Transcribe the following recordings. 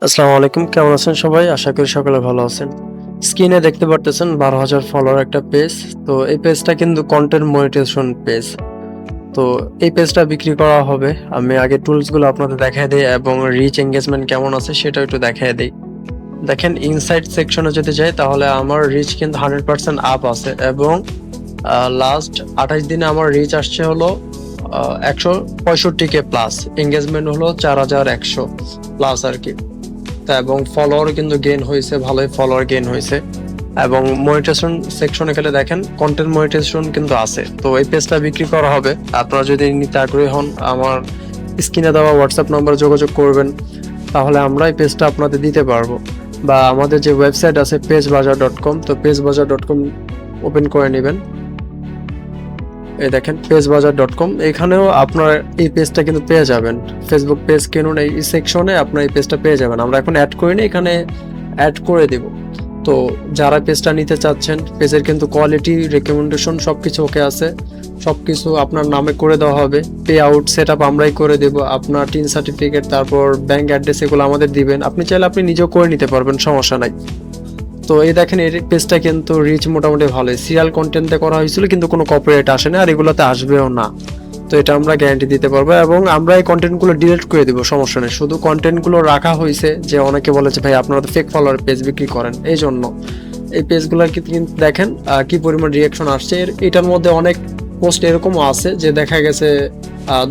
আসসালামু আলাইকুম, কেমন আছেন সবাই? আশা করি সকলে ভালো আছেন। স্ক্রিনে দেখতে পারতেছেন ১২,০০০ ফলোয়ার একটা পেজ। তো এই পেজটা কিন্তু কন্টেন্ট মনিটাইজেশন পেজ। তো এই পেজটা বিক্রি করা হবে। আমি আগে টুলসগুলো আপনাদের দেখায় দেই এবং রিচ এনগেজমেন্ট কেমন আছে সেটাও একটু দেখায় দেই। দেখেন ইনসাইট সেকশনে যদি যাই তাহলে আমার রিচ কিন্তু 100% আপ আছে এবং লাস্ট ২৮ দিনে আমার রিচ আসছে হলো ১৬৫ কে প্লাস। এনগেজমেন্ট হলো ৪,১০০ প্লাস আরকি। এবং ফলোয়ারও কিন্তু গেইন হয়েছে, ভালোই ফলোয়ার গেইন হয়েছে এবং মনিটাইজেশন সেকশনে গেলে দেখেন কন্টেন্ট মনিটাইজেশন কিন্তু আছে। তো এই পেজটা বিক্রি করা হবে। আপনারা যদি নিতে আগ্রহী হন আমার স্ক্রিনে দেওয়া হোয়াটসঅ্যাপ নাম্বারে যোগাযোগ করবেন, তাহলে আমরা এই পেজটা আপনাদের দিতে পারবো। বা আমাদের যে ওয়েবসাইট আছে পেজবাজার.com, তো পেজবাজার.com ওপেন করে নেবেন। এই দেখেন পেজবাজার.com, এখানেও আপনার এই পেজটা কিন্তু পেয়ে যাবেন। ফেসবুক পেজ কিনুন এই সেকশনে আপনার এই পেজটা পেয়ে যাবেন। আমরা এখন অ্যাড করিনি, এখানে অ্যাড করে দেব। তো যারা পেজটা নিতে চাচ্ছেন, পেজের কিন্তু কোয়ালিটি, রেকমেন্ডেশন সবকিছু ওকে আছে। সবকিছু আপনার নামে করে দেওয়া হবে। পে আউট সেটআপ আমরাই করে দেব। আপনার টিন সার্টিফিকেট, তারপর ব্যাংক অ্যাড্রেস এগুলো আমাদের দিবেন। আপনি চাইলে আপনি নিজেও করে নিতে পারবেন, সমস্যা নাই। তো এই দেখেন এই পেজটা কিন্তু রিচ মোটামুটি ভালোই। সিরিয়াল কন্টেন্টে করা হয়েছিল কিন্তু কোনো কপিরাইট আসে না আর এগুলোতে আসবেও না। তো এটা আমরা গ্যারান্টি দিতে পারবো এবং আমরা এই কন্টেন্টগুলো ডিলিট করে দিব, সমস্যা নেই। শুধু কন্টেন্টগুলো রাখা হয়েছে যে অনেকে বলে যে ভাই আপনারা তো ফেক ফলোয়ার পেজ বিক্রি করেন, এই জন্য এই পেজগুলোর কিন্তু দেখেন কি পরিমাণ রিয়াকশন আসছে। এটার মধ্যে অনেক পোস্ট এরকমও আছে যে দেখা গেছে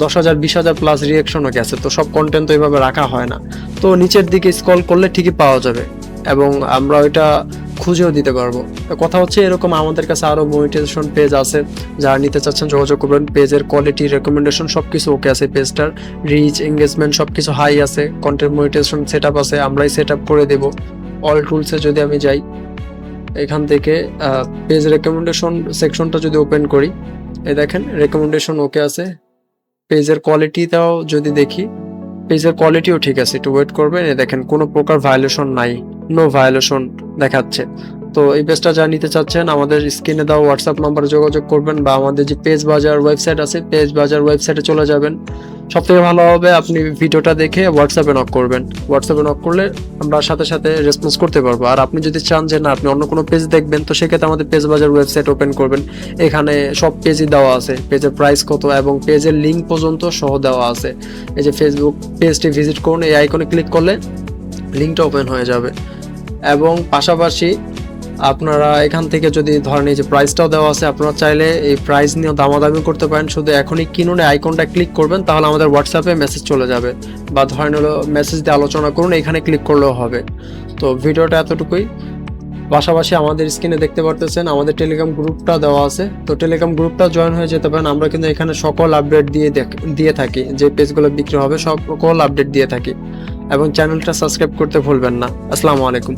১০,০০০ ২০,০০০ প্লাস রিয়াকশনও গেছে। তো সব কন্টেন্ট তো এইভাবে রাখা হয় না। তো নিচের দিকে স্ক্রল করলে ঠিকই পাওয়া যাবে এবং আমরা ওইটা খুঁজেও দিতে পারবো। কথা হচ্ছে এরকম আমাদের কাছে আরো মনিটাইজেশন পেজ আছে, যারা নিতে চাচ্ছেন যোগাযোগ করবেন। পেজের কোয়ালিটি, রেকমেন্ডেশন সবকিছু ওকে আছে। পেজটার রিচ, এঙ্গেজমেন্ট সবকিছু হাই আছে। কন্টেন্ট মনিটাইজেশন সেটআপ আছে, আমরাই সেটআপ করে দেব। অল টুলসে যদি আমি যাই, এখান থেকে পেজ রেকমেন্ডেশন সেকশনটা যদি ওপেন করি, এই দেখেন রেকমেন্ডেশন ওকে আছে। পেজের কোয়ালিটিটাও যদি দেখি, পেজের কোয়ালিটিও ঠিক আছে। একটু ওয়েট করবেন, এই দেখেন কোনো প্রকার ভায়োলেশন নাই, নো ভায়োলেশন দেখাচ্ছে। তো এই পেজটা যা নিতে চাচ্ছেন আমাদের স্ক্রিনে দেওয়া হোয়াটসঅ্যাপ নাম্বারে যোগাযোগ করবেন বা আমাদের যে পেজ বাজার ওয়েবসাইট আছে পেজ বাজার ওয়েবসাইটে চলে যাবেন। সবথেকে ভালো হবে আপনি ভিডিওটা দেখে হোয়াটসঅ্যাপে নক করবেন। হোয়াটসঅ্যাপে নক করলে আমরা সাথে সাথে রেসপন্স করতে পারবো। আর আপনি যদি চান যে না আপনি অন্য কোনো পেজ দেখবেন, তো সেক্ষেত্রে আমাদের পেজ বাজার ওয়েবসাইট ওপেন করবেন। এখানে সব পেজই দেওয়া আছে, পেজের প্রাইস কত এবং পেজের লিঙ্ক পর্যন্ত সহ দেওয়া আছে। এই যে ফেসবুক পেজটি ভিজিট করুন, এই আইকনে ক্লিক করলে লিঙ্কটা ওপেন হয়ে যাবে এবং পাশাপাশি আপনারা এখান থেকে যদি ধরেন এই যে প্রাইসটাও দেওয়া আছে, আপনারা চাইলে এই প্রাইস নিয়েও দামাদামি করতে পারেন। শুধু এখনই কিনুন আইকনটা ক্লিক করবেন, তাহলে আমাদের হোয়াটসঅ্যাপে মেসেজ চলে যাবে বা ধরেন হলো মেসেজ দিয়ে আলোচনা করুন, এখানে ক্লিক করলেও হবে। তো ভিডিওটা এতটুকুই। পাশাপাশি আমাদের স্ক্রিনে দেখতে পারতেছেন আমাদের টেলিগ্রাম গ্রুপটা দেওয়া আছে। তো টেলিগ্রাম গ্রুপটা জয়েন হয়ে যেতে পারেন। আমরা কিন্তু এখানে সকল আপডেট দিয়ে থাকি, যে পেজগুলো বিক্রি হবে সকল আপডেট দিয়ে থাকি এবং চ্যানেলটা সাবস্ক্রাইব করতে ভুলবেন না। আসসালামু আলাইকুম।